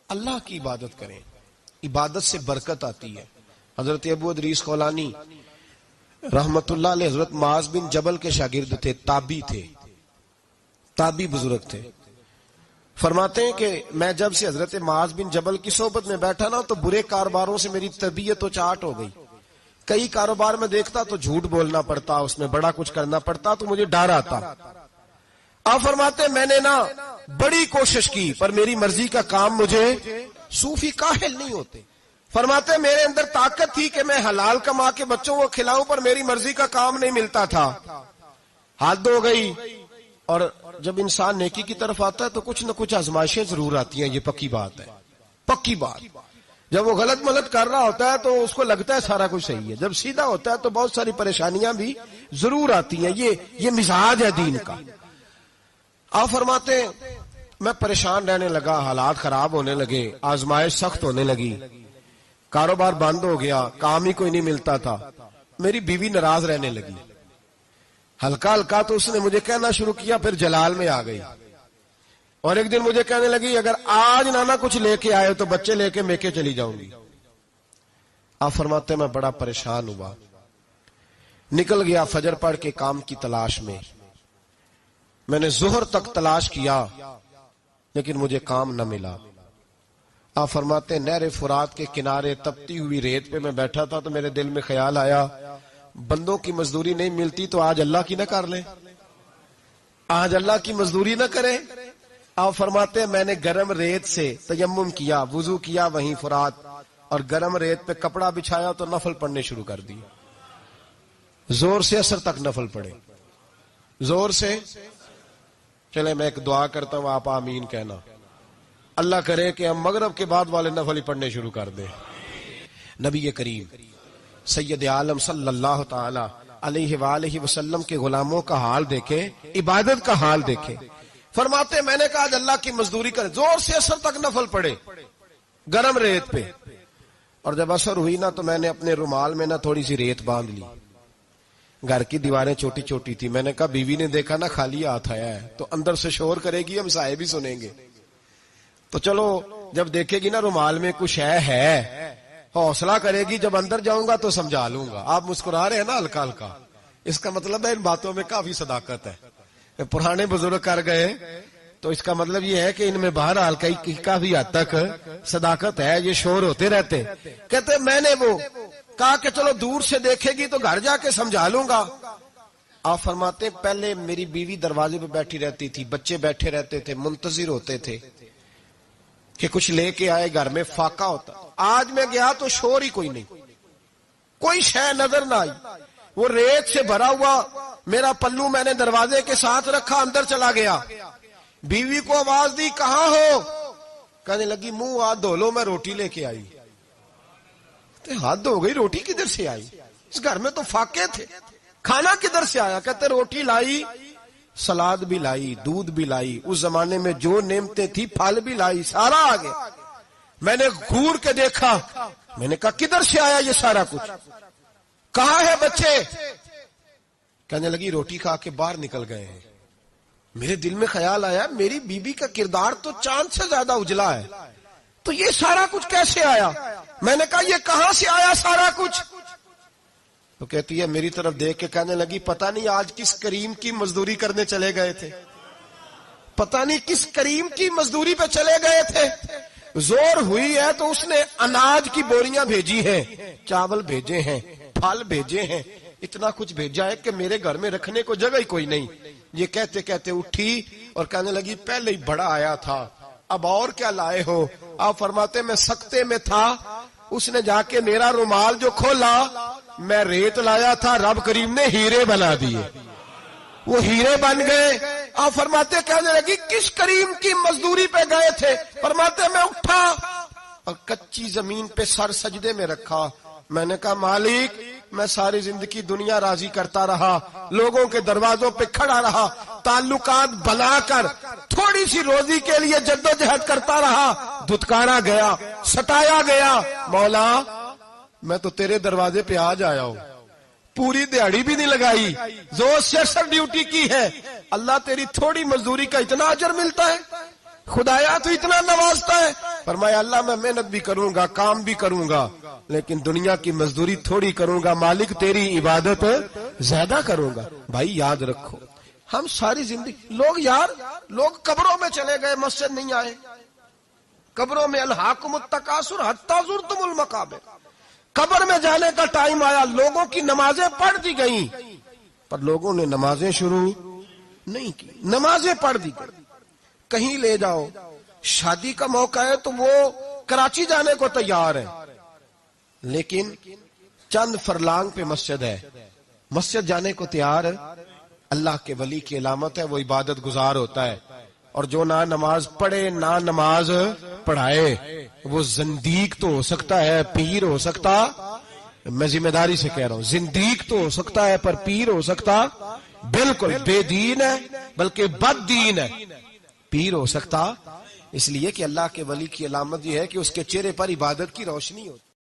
اللہ کی عبادت کریں، عبادت سے برکت آتی ہے۔ حضرت ابو ادریس خولانی رحمت اللہ علیہ حضرت معاذ بن جبل کے شاگرد تھے، تابی بزرگ تھے۔ فرماتے ہیں کہ میں جب سے حضرت معاذ بن جبل کی صحبت میں بیٹھا نا تو برے کاروباروں سے میری طبیعت و چاٹ ہو گئی۔ کئی کاروبار میں دیکھتا تو جھوٹ بولنا پڑتا، اس میں بڑا کچھ کرنا پڑتا تو مجھے ڈر آتا۔ آپ فرماتے ہیں میں نے نا بڑی کوشش کی پر میری مرضی کا کام مجھے، صوفی کاہل نہیں ہوتے، فرماتے ہیں میرے اندر طاقت تھی کہ میں حلال کما کے بچوں کو کھلاؤں پر میری مرضی کا کام نہیں ملتا تھا، حد ہو گئی۔ اور جب انسان نیکی کی طرف آتا ہے تو کچھ نہ کچھ آزمائشیں ضرور آتی ہیں، یہ پکی بات ہے، پکی بات۔ جب وہ غلط ملت کر رہا ہوتا ہے تو اس کو لگتا ہے سارا کچھ صحیح ہے، جب سیدھا ہوتا ہے تو بہت ساری پریشانیاں بھی ضرور آتی ہیں، یہ مزاج ہے دین کا۔ آپ فرماتے ہیں میں پریشان رہنے لگا، حالات خراب ہونے لگے، آزمائش سخت ہونے لگی، کاروبار بند ہو گیا، کام ہی کوئی نہیں ملتا تھا، میری بیوی ناراض رہنے لگی، ہلکا ہلکا تو اس نے مجھے کہنا شروع کیا، پھر جلال میں آ گئی، اور ایک دن مجھے کہنے لگی اگر آج نانا کچھ لے کے آئے تو بچے لے کے میکے چلی جاؤں گی۔ آپ فرماتے ہیں میں بڑا پریشان ہوا، نکل گیا فجر پڑھ کے کام کی تلاش میں، میں نے ظہر تک تلاش کیا لیکن مجھے کام نہ ملا۔ آپ فرماتے ہیں نہر فرات کے کنارے تپتی ہوئی ریت پہ میں بیٹھا تھا تو میرے دل میں خیال آیا بندوں کی مزدوری نہیں ملتی تو آج اللہ کی نہ کر لیں، آج اللہ کی مزدوری نہ کریں۔ آپ فرماتے ہیں میں نے گرم ریت سے تیمم کیا، وضو کیا وہیں فرات، اور گرم ریت پہ کپڑا بچھایا تو نفل پڑھنے شروع کر دی، زور سے اثر تک نفل پڑھے، زور سے۔ چلے میں ایک دعا کرتا ہوں، آپ آمین کہنا، اللہ کرے کہ ہم مغرب کے بعد والے نفل ہی پڑھنے شروع کر دیں۔ نبی کریم سید عالم صلی اللہ تعالی علیہ وآلہ وسلم کے غلاموں کا حال دیکھے، عبادت کا حال دیکھے۔ فرماتے میں نے کہا آج اللہ کی مزدوری کرے، زور سے اثر تک نفل پڑے گرم ریت پہ، اور جب اثر ہوئی نا تو میں نے اپنے رومال میں نا تھوڑی سی ریت باندھ لی، گھر کی دیواریں چھوٹی چھوٹی تھی، میں نے کہا بیوی نے دیکھا نا خالی ہاتھ آیا ہے تو اندر سے شور کرے گی، ہم سائے بھی سنیں گے، تو چلو جب دیکھے گی نا رومال میں کچھ ہے حوصلہ کرے گی، جب اندر جاؤں گا تو سمجھا لوں گا۔ آپ مسکرا رہے ہیں نا ہلکا ہلکا، اس کا مطلب ہے ان باتوں میں کافی صداقت ہے، پرانے بزرگ کر گئے تو اس کا مطلب یہ ہے کہ ان میں بہرحال کافی حد تک صداقت ہے، یہ شور ہوتے رہتے۔ کہتے میں نے وہ کہا کہ چلو دور سے دیکھے گی تو گھر جا کے سمجھا لوں گا۔ آپ فرماتے پہلے میری بیوی دروازے پہ بیٹھی رہتی تھی، بچے بیٹھے رہتے تھے، منتظر ہوتے تھے کہ کچھ لے کے آئے، گھر میں فاقہ ہوتا۔ آج میں گیا تو شور ہی کوئی نہیں، کوئی شے نظر نہ آئی، وہ ریت سے بھرا ہوا میرا پلو میں نے دروازے کے ساتھ رکھا، اندر چلا گیا، بیوی کو آواز دی کہاں ہو، کہنے لگی منہ ہاتھ دھو لو میں روٹی لے کے آئی۔ ہاتھ دھو گئی، روٹی کدھر سے آئی؟ اس گھر میں تو فاقے تھے، کھانا کدھر سے آیا؟ کہتے روٹی لائی، سلاد بھی لائی، دودھ بھی لائی، اس زمانے میں جو نعمتیں تھی پھل بھی لائی، سارا آ گیا۔ میں نے گھور کے دیکھا، میں نے کہا کدھر سے آیا یہ سارا کچھ، کہاں ہے بچے؟ کہنے لگی روٹی کھا کے باہر نکل گئے ہیں۔ میرے دل میں خیال آیا میری بیوی کا کردار تو چاند سے زیادہ اجلا ہے، تو یہ سارا کچھ کیسے آیا؟ میں نے کہا یہ کہاں سے آیا سارا کچھ؟ تو کہتی ہے میری طرف دیکھ کے کہنے لگی پتہ نہیں آج کس کریم کی مزدوری کرنے چلے گئے تھے، پتہ نہیں کس کریم کی مزدوری پہ چلے گئے تھے، زور ہوئی ہے تو اس نے اناج کی بوریاں بھیجی ہیں، چاول بھیجے ہیں، پھل بھیجے ہیں، اتنا کچھ بھیجا ہے کہ میرے گھر میں رکھنے کو جگہ ہی کوئی نہیں۔ یہ کہتے کہتے اٹھی اور کہنے لگی پہلے ہی بڑا آیا تھا، اب اور کیا لائے ہو؟ آپ فرماتے میں سکتے میں تھا، اس نے جا کے میرا رومال جو کھولا، میں ریت لایا تھا، رب کریم نے ہیرے بنا دیے، وہ ہیرے بن گئے۔ آپ فرماتے کہنے لگی کس کریم کی مزدوری پہ گئے تھے؟ فرماتے میں اٹھا اور کچی زمین پہ سر سجدے میں رکھا، میں نے کہا مالک میں ساری زندگی دنیا راضی کرتا رہا، لوگوں کے دروازوں پہ کھڑا رہا، تعلقات بنا کر تھوڑی سی روزی کے لیے جدوجہد کرتا رہا، دھتکارا گیا، ستایا گیا، مولا میں تو تیرے دروازے پہ آج آیا ہوں، پوری دیہڑی بھی نہیں لگائی، زور سے ڈیوٹی کی ہے، اللہ تیری تھوڑی مزدوری کا اتنا اجر ملتا ہے؟ خدایا تو اتنا نوازتا ہے. فرمایا اللہ میں محنت بھی کروں گا, کام بھی کروں گا, لیکن دنیا کی مزدوری تھوڑی کروں گا, مالک تیری عبادت زیادہ کروں گا. بھائی یاد رکھو, ہم ساری زندگی لوگ قبروں میں چلے گئے, مسجد نہیں آئے. قبروں میں الہاکم التکاثر حتی زرتم المقابر, قبر میں جانے کا ٹائم آیا, لوگوں کی نمازیں پڑھ دی گئیں, پر لوگوں نے نمازیں شروع نہیں کی. نمازیں پڑھ دی گئی. کہیں لے جاؤ, شادی کا موقع ہے تو وہ کراچی جانے کو تیار ہے, لیکن چند فرلانگ پہ مسجد ہے, مسجد جانے کو تیار ہے. اللہ کے ولی کی علامت ہے, وہ عبادت گزار ہوتا ہے. اور جو نہ نماز پڑھے نہ نماز پڑھائے وہ زندیق تو ہو سکتا ہے, پیر ہو سکتا, میں ذمہ داری سے کہہ رہا ہوں, زندیق تو ہو سکتا ہے پر پیر ہو سکتا بالکل بے دین ہے, بلکہ بد دین ہے. پیر ہو سکتا اس لیے کہ اللہ کے ولی کی علامت یہ ہے کہ اس کے چہرے پر عبادت کی روشنی ہوتی.